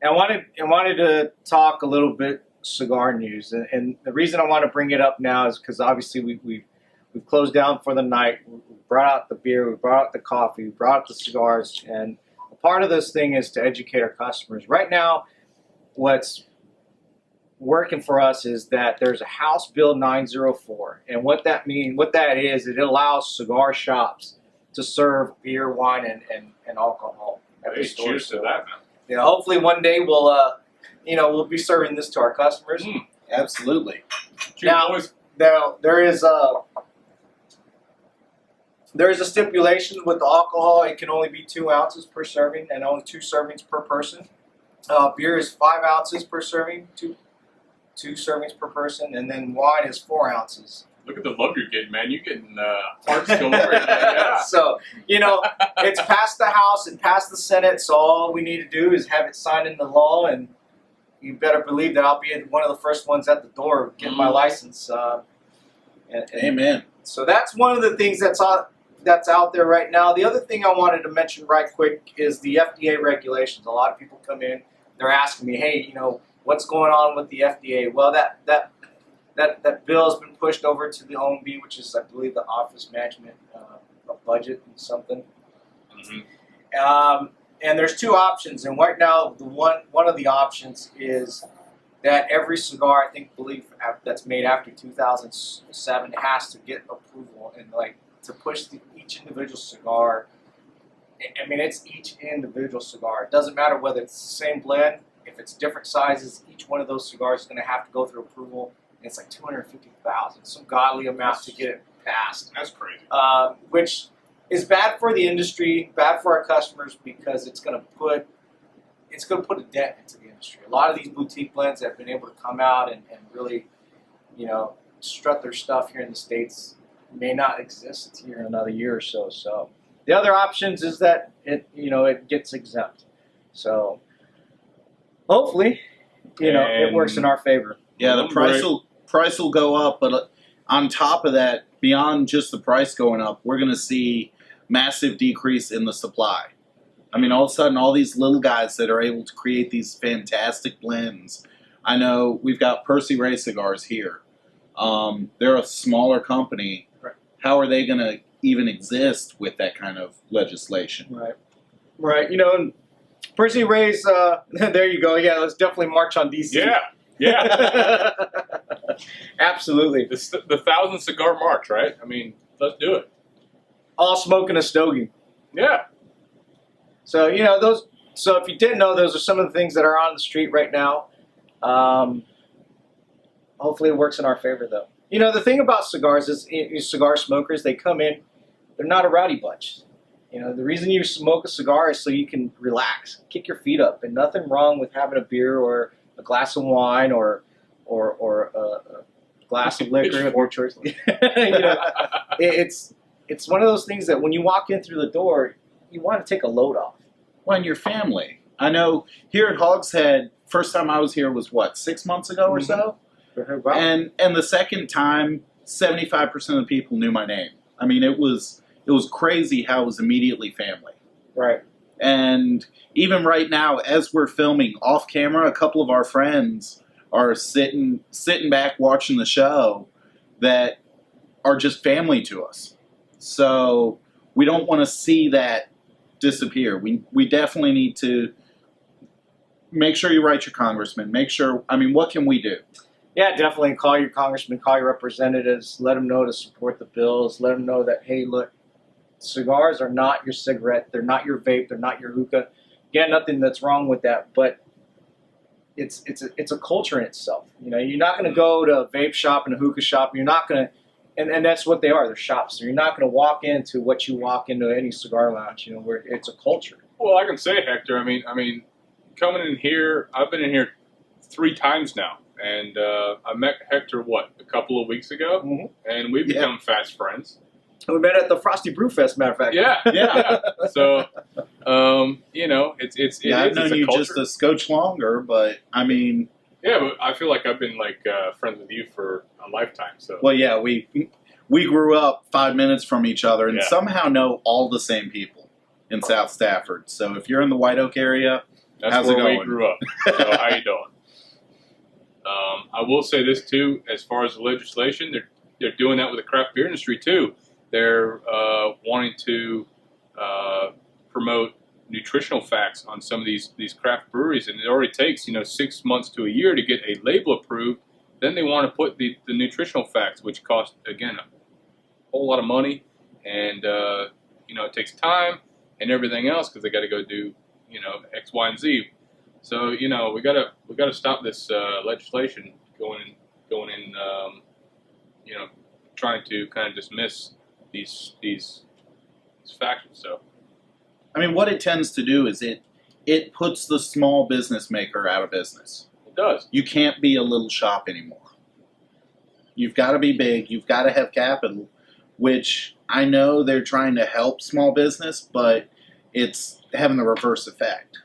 I wanted to talk a little bit cigar news, and the reason I want to bring it up now is because obviously we've closed down for the night. We brought out the beer, we brought out the coffee, we brought out the cigars, and a part of this thing is to educate our customers. Right now, what's working for us is that there's a House Bill 904, and what that is, it allows cigar shops to serve beer, wine, and alcohol at the store. Cheers to that, man. Hopefully one day we'll be serving this to our customers. Absolutely. Now, there is a stipulation with the alcohol. It can only be 2 ounces per serving, and only 2 servings per person. Beer is 5 ounces per serving, two servings per person, and then wine is 4 ounces. Look at the love you're getting, man. You're getting hearts going right now. Yeah. So, it's passed the House and passed the Senate, so all we need to do is have it signed into law, and you better believe that I'll be one of the first ones at the door getting my license. Amen. So that's one of the things that's out there right now. The other thing I wanted to mention right quick is the FDA regulations. A lot of people come in, they're asking me, hey, what's going on with the FDA? Well, that bill has been pushed over to the OMB, which is, I believe, the Office Management of Budget and something. And there's 2 options, and right now, one of the options is that every cigar, believe that's made after 2007 has to get approval, and to push each individual cigar. I mean, it's each individual cigar. It doesn't matter whether it's the same blend. If it's different sizes, each one of those cigars is going to have to go through approval. And it's like 250,000, some godly amount to get it passed. That's crazy. Which is bad for the industry, bad for our customers, because it's going to put a dent into the industry. A lot of these boutique blends have been able to come out and really, strut their stuff here in the States may not exist here in another year or so. So the other options is that it gets exempt. So hopefully, it works in our favor. Yeah, the price will go up, but on top of that, beyond just the price going up, we're going to see massive decrease in the supply. I mean, all of a sudden, all these little guys that are able to create these fantastic blends. I know we've got Percy Ray Cigars here. They're a smaller company. Right. How are they going to even exist with that kind of legislation? Right. And Percy Ray's, there you go. Yeah, let's definitely march on DC. Yeah. Absolutely. The 1,000 cigar march, right? I mean, let's do it. All smoking a stogie. Yeah. So, those. So if you didn't know, those are some of the things that are on the street right now. Hopefully it works in our favor, though. The thing about cigars is cigar smokers, they come in, they're not a rowdy bunch. The reason you smoke a cigar is so you can relax, kick your feet up, and nothing wrong with having a beer or a glass of wine or a glass of liquor of your choice. It's one of those things that when you walk in through the door, you want to take a load off. Well, and your family. I know here at Hogshead, first time I was here was 6 months ago or so? Wow. And the second time, 75% of the people knew my name. I mean, it was crazy how it was immediately family. Right. And even right now, as we're filming off camera, a couple of our friends are sitting back watching the show that are just family to us. So we don't want to see that disappear. We definitely need to make sure you write your congressman. What can we do? Yeah, definitely call your congressman, call your representatives, let them know to support the bills, let them know that, hey, look, cigars are not your cigarette, they're not your vape, they're not your hookah. Again, nothing that's wrong with that, but it's a culture in itself. You're not going to go to a vape shop and a hookah shop. You're not going to, and that's what they are. They're shops. So you're not going to walk into what you walk into any cigar lounge. Where it's a culture. Well, I can say, Hector. I mean, coming in here, I've been in here 3 times now, and I met Hector a couple of weeks ago, and we've become fast friends. We met at the Frosty Brew Fest, matter of fact. Yeah. So, I've known you just a scotch longer, but I mean. Yeah, but I feel like I've been friends with you for a lifetime. So. Well, yeah, we grew up 5 minutes from each other and somehow know all the same people in South Stafford. So if you're in the White Oak area, That's How's it where we going? grew up. So how you doing? I will say this too, as far as the legislation, they're doing that with the craft beer industry too. They're wanting to promote nutritional facts on some of these craft breweries, and it already takes 6 months to a year to get a label approved. Then they want to put the nutritional facts, which cost again a whole lot of money, and it takes time and everything else because they got to go do X, Y, and Z. So we gotta stop this legislation going in trying to kind of dismiss these factions. So I mean, what it tends to do is it puts the small business maker out of business. it does. You can't be a little shop anymore. You've got to be big. You've got to have capital, which I know they're trying to help small business, but it's having the reverse effect.